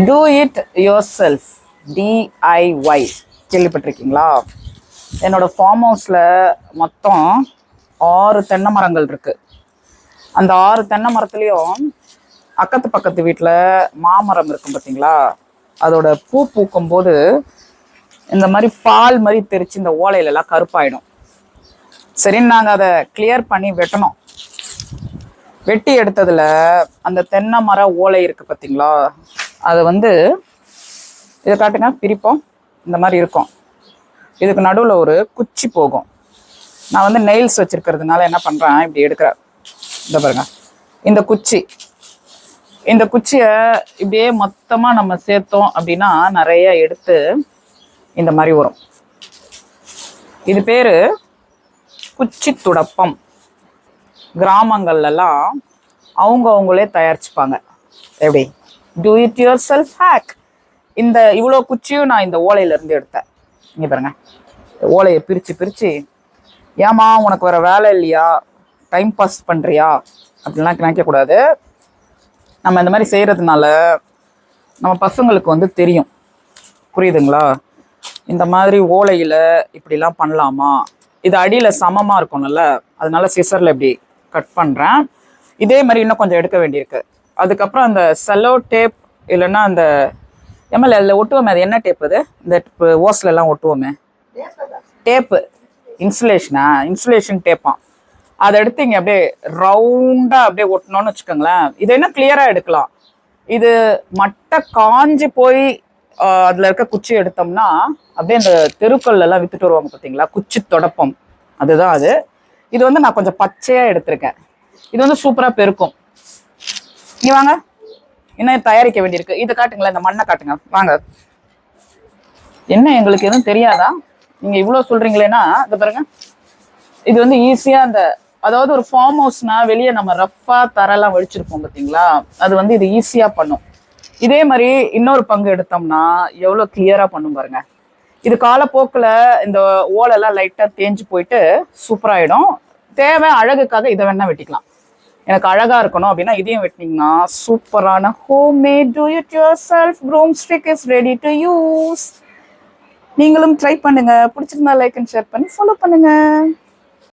Do it your self, DIY கேள்விப்பட்டிருக்கீங்களா? என்னோட form ஹவுஸில் மொத்தம் 6 தென்னை மரங்கள் இருக்கு. அந்த 6 தென்னை மரத்துலேயும் பக்கத்து வீட்டில் மாமரம் இருக்கும் பார்த்தீங்களா? அதோட பூ பூக்கும் போது இந்த மாதிரி பால் மாதிரி தெரிச்சு இந்த ஓலையிலலாம் கருப்பாயிடும். சரின்னு நாங்கள் அதை கிளியர் பண்ணி வெட்டணும். வெட்டி எடுத்ததுல அந்த தென்னை மர ஓலை இருக்கு பார்த்தீங்களா? அது இதை காட்டுங்க, பிரிப்போம். இந்த மாதிரி இருக்கும். இதுக்கு நடுவில் ஒரு குச்சி போகும். நான் நெயில்ஸ் வச்சிருக்கிறதுனால என்ன பண்ணுறேன், இப்படி எடுக்கிறேன். இந்த பாருங்க, இந்த குச்சியை இப்படியே மொத்தமாக நம்ம சேர்த்தோம் அப்படின்னா நிறைய எடுத்து இந்த மாதிரி வரும். இது பேர் குச்சி துடப்பம். கிராமங்கள்லாம் அவங்களே தயாரிச்சுப்பாங்க. எப்படி? Do it your self hack. இவ்வளோ குச்சியும் நான் இந்த ஓலையிலேருந்து எடுத்தேன். இங்கே பாருங்க, ஓலையை பிரித்து ஏமா உனக்கு வேறு வேலை இல்லையா, டைம் பாஸ் பண்ணுறியா அப்படின்லாம் நினைக்கக்கூடாது. நம்ம இந்த மாதிரி செய்கிறதுனால நம்ம பசங்களுக்கு தெரியும். புரியுதுங்களா? இந்த மாதிரி ஓலையில் இப்படிலாம் பண்ணலாமா? இது அடியில் சமமாக இருக்கணும்ல, அதனால சிசரில் இப்படி கட் பண்ணுறேன். இதே மாதிரி இன்னும் கொஞ்சம் எடுக்க வேண்டியிருக்கு. அதுக்கப்புறம் அந்த செல்லோ டேப் இல்லைன்னா அந்த அதில் ஒட்டுவோமே, அது என்ன டேப்? அது இந்த ஓஸ்லெல்லாம் ஒட்டுவோமே, டேப்பு, இன்சுலேஷன் டேப்பான். அதை எடுத்து இங்கே அப்படியே ரவுண்டாக அப்படியே ஒட்டணும்னு வச்சுக்கோங்களேன். இது என்ன கிளியராக எடுக்கலாம். இது மட்டை காஞ்சி போய் அதில் இருக்க குச்சி எடுத்தோம்னா அப்படியே இந்த தெருக்கள்லாம் வித்துட்டு வருவாங்க பார்த்தீங்களா, குச்சி தொடப்பம், அதுதான் அது. இது நான் கொஞ்சம் பச்சையாக எடுத்திருக்கேன். இது சூப்பராக பெருக்கும். நீ வாங்க, இன்னும் தயாரிக்க வேண்டியிருக்கு. இதை காட்டுங்களேன், இந்த மண்ணை காட்டுங்க வாங்க. என்ன எங்களுக்கு எதுவும் தெரியாதா? நீங்கள் இவ்வளோ சொல்கிறீங்களேன்னா இதை பாருங்க. இது ஈஸியாக அதாவது ஒரு ஃபார்ம் ஹவுஸ்னா வெளியே நம்ம ரஃப்பாக தரெல்லாம் வடிச்சிருப்போம் பார்த்தீங்களா, அது இது ஈஸியாக பண்ணும். இதே மாதிரி இன்னொரு பங்கு எடுத்தோம்னா எவ்வளோ கிளியராக பண்ணும் பாருங்க. இது காலப்போக்கில் இந்த ஓலெல்லாம் லைட்டாக தேஞ்சு போயிட்டு சூப்பராகிடும். தேவை அழகுக்காக இதை வேணா வெட்டிக்கலாம். எனக்கு அழகாக இருக்கணும் அப்படின்னா இதையும் வெட்டினீங்கன்னா சூப்பரான homemade do it your self broom stick is ready to use. நீங்களும் ட்ரை பண்ணுங்க. பிடிச்சிருந்தா லைக் அண்ட் ஷேர் பண்ணி ஃபாலோ பண்ணுங்க.